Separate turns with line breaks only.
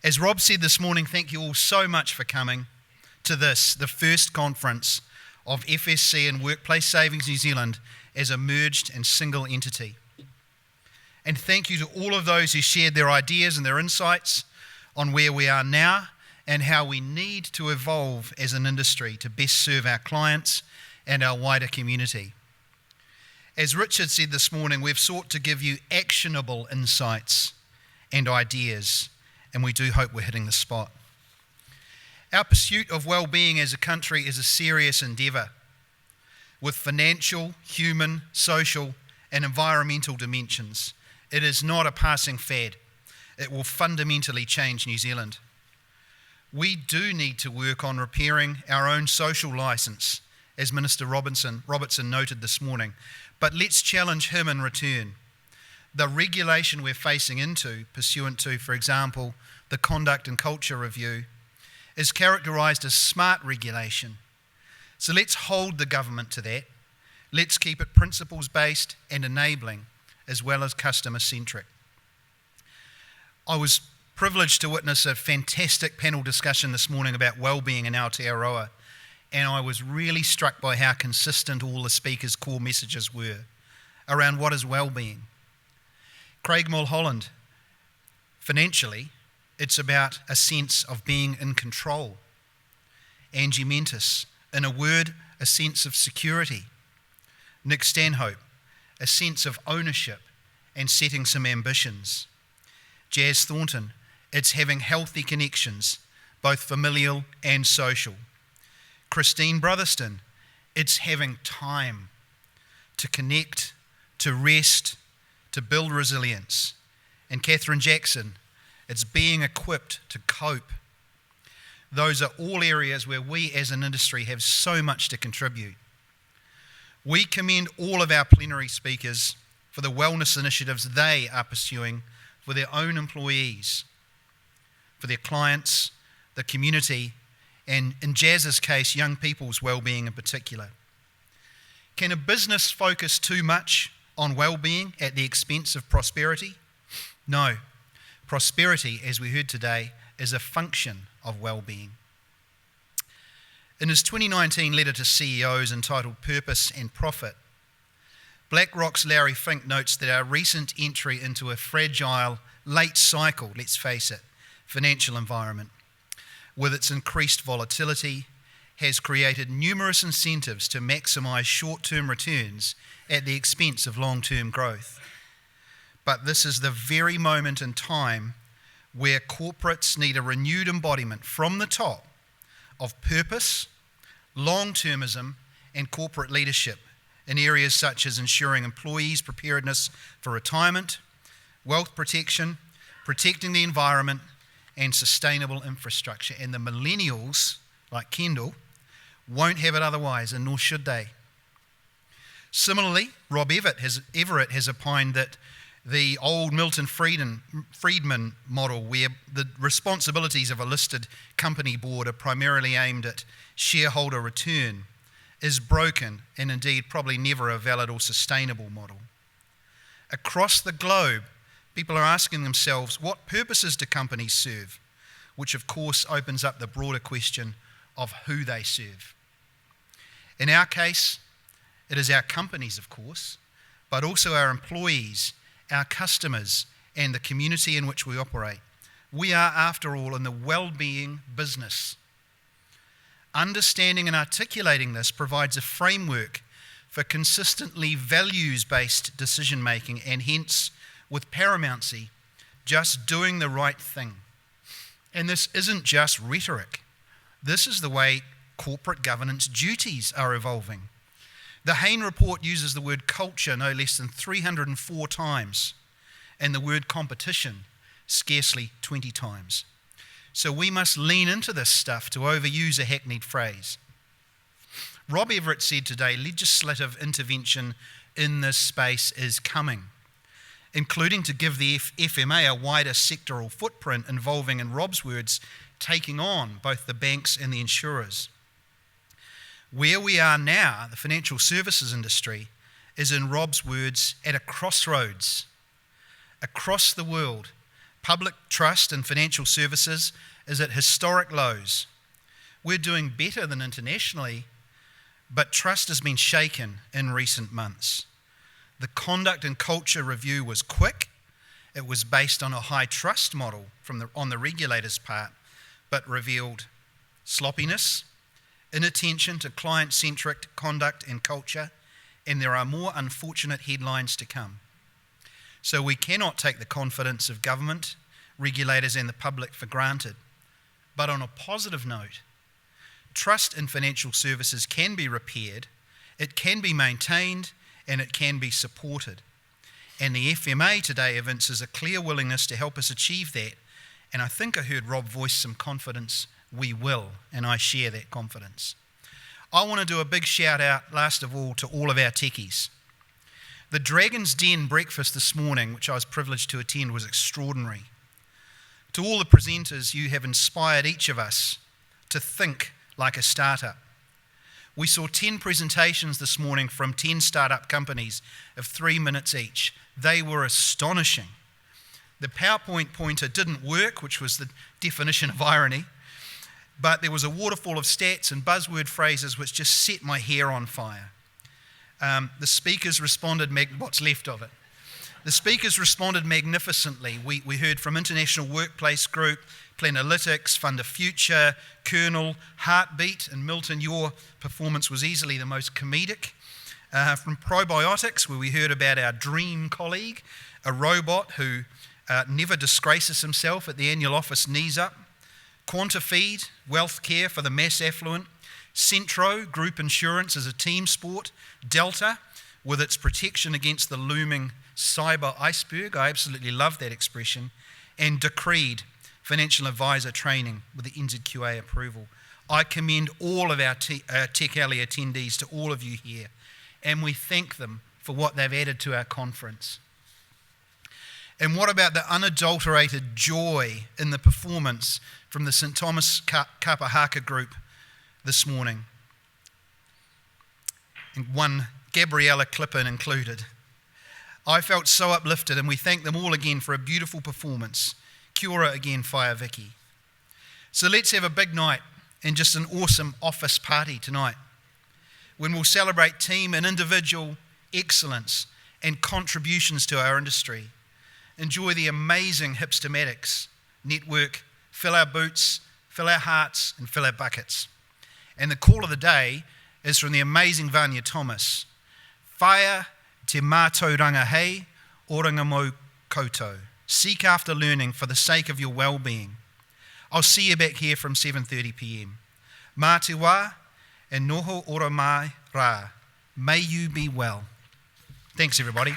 As Rob said this morning, thank you all so much for coming to this, the first conference of FSC and Workplace Savings New Zealand as a merged and single entity. And thank you to all of those who shared their ideas and their insights on where we are now and how we need to evolve as an industry to best serve our clients and our wider community. As Richard said this morning, we've sought to give you actionable insights and ideas, and we do hope we're hitting the spot. Our pursuit of well-being as a country is a serious endeavour with financial, human, social and environmental dimensions. It is not a passing fad. It will fundamentally change New Zealand. We do need to work on repairing our own social licence, as Minister Robertson noted this morning, but let's challenge him in return. The regulation we're facing into, pursuant to, for example, the Conduct and Culture Review, is characterised as smart regulation. So let's hold the government to that. Let's keep it principles-based and enabling, as well as customer-centric. I was privileged to witness a fantastic panel discussion this morning about wellbeing in Aotearoa, and I was really struck by how consistent all the speakers' core messages were around what is wellbeing. Craig Mulholland, financially, it's about a sense of being in control. Angie Mentis, in a word, a sense of security. Nick Stanhope, a sense of ownership and setting some ambitions. Jazz Thornton, it's having healthy connections, both familial and social. Christine Brotherston, it's having time to connect, to rest, to build resilience. And Catherine Jackson, it's being equipped to cope. Those are all areas where we as an industry have so much to contribute. We commend all of our plenary speakers for the wellness initiatives they are pursuing for their own employees, for their clients, the community, and in Jazz's case, young people's wellbeing in particular. Can a business focus too much on well-being at the expense of prosperity? No. Prosperity, as we heard today, is a function of well-being. In his 2019 letter to CEOs entitled Purpose and Profit, BlackRock's Larry Fink notes that our recent entry into a fragile, late cycle, let's face it, financial environment, with its increased volatility, has created numerous incentives to maximise short-term returns at the expense of long-term growth. But this is the very moment in time where corporates need a renewed embodiment from the top of purpose, long-termism, and corporate leadership in areas such as ensuring employees' preparedness for retirement, wealth protection, protecting the environment, and sustainable infrastructure. And the millennials, like Kendall, won't have it otherwise, and nor should they. Similarly, Rob Everett has opined that the old Milton Friedman model, where the responsibilities of a listed company board are primarily aimed at shareholder return, is broken and indeed probably never a valid or sustainable model. Across the globe, people are asking themselves, what purposes do companies serve? Which of course opens up the broader question of who they serve. In our case, it is our companies, of course, but also our employees, our customers, and the community in which we operate. We are, after all, in the well-being business. Understanding and articulating this provides a framework for consistently values-based decision-making and hence, with paramountcy, just doing the right thing. And this isn't just rhetoric. This is the way corporate governance duties are evolving. The Hain report uses the word culture no less than 304 times, and the word competition scarcely 20 times. So we must lean into this stuff, to overuse a hackneyed phrase. Rob Everett said today, legislative intervention in this space is coming, including to give the FMA a wider sectoral footprint involving, in Rob's words, taking on both the banks and the insurers. Where we are now, the financial services industry, is, in Rob's words, at a crossroads. Across the world, Public trust in financial services is at historic lows. We're doing better than internationally, but trust has been shaken in recent months. The conduct and culture review was quick. It was based on a high trust model on the regulator's part, but revealed sloppiness, inattention to client-centric conduct and culture, and there are more unfortunate headlines to come. So we cannot take the confidence of government, regulators, and the public for granted. But on a positive note, trust in financial services can be repaired, it can be maintained, and it can be supported. And the FMA today evinces a clear willingness to help us achieve that. And I think I heard Rob voice some confidence. We will, and I share that confidence. I want to do a big shout out, last of all, to all of our techies. The Dragon's Den breakfast this morning, which I was privileged to attend, was extraordinary. To all the presenters, you have inspired each of us to think like a startup. We saw 10 presentations this morning from 10 startup companies of 3 minutes each. They were astonishing. The PowerPoint pointer didn't work, which was the definition of irony, but there was a waterfall of stats and buzzword phrases which just set my hair on fire. The speakers responded, what's left of it. The speakers responded magnificently. We heard from International Workplace Group, Planalytics, Fund a Future, Kernel, Heartbeat, and Milton, your performance was easily the most comedic. From Probiotics, where we heard about our dream colleague, a robot who never disgraces himself at the annual office knees up. Quantafeed, wealth care for the mass affluent. Centro, group insurance as a team sport. Delta, with its protection against the looming cyber iceberg. I absolutely love that expression. And Decreed, financial advisor training with the NZQA approval. I commend all of our Tech Alley attendees to all of you here, and we thank them for what they've added to our conference. And what about the unadulterated joy in the performance from the St. Thomas Kapahaka group this morning? And one Gabriella Clippin included. I felt so uplifted, and we thank them all again for a beautiful performance. Kia ora again, Whaia Vicky. So let's have a big night and just an awesome office party tonight, when we'll celebrate team and individual excellence and contributions to our industry. Enjoy the amazing Hipstomatics network, fill our boots, fill our hearts, and fill our buckets. And the call of the day is from the amazing Vanya Thomas. Whaia te mātauranga hei, oranga mo koutou. Seek after learning for the sake of your well-being. I'll see you back here from 7:30 p.m. Mā te wā, and noho ora mai rā. May you be well. Thanks, everybody.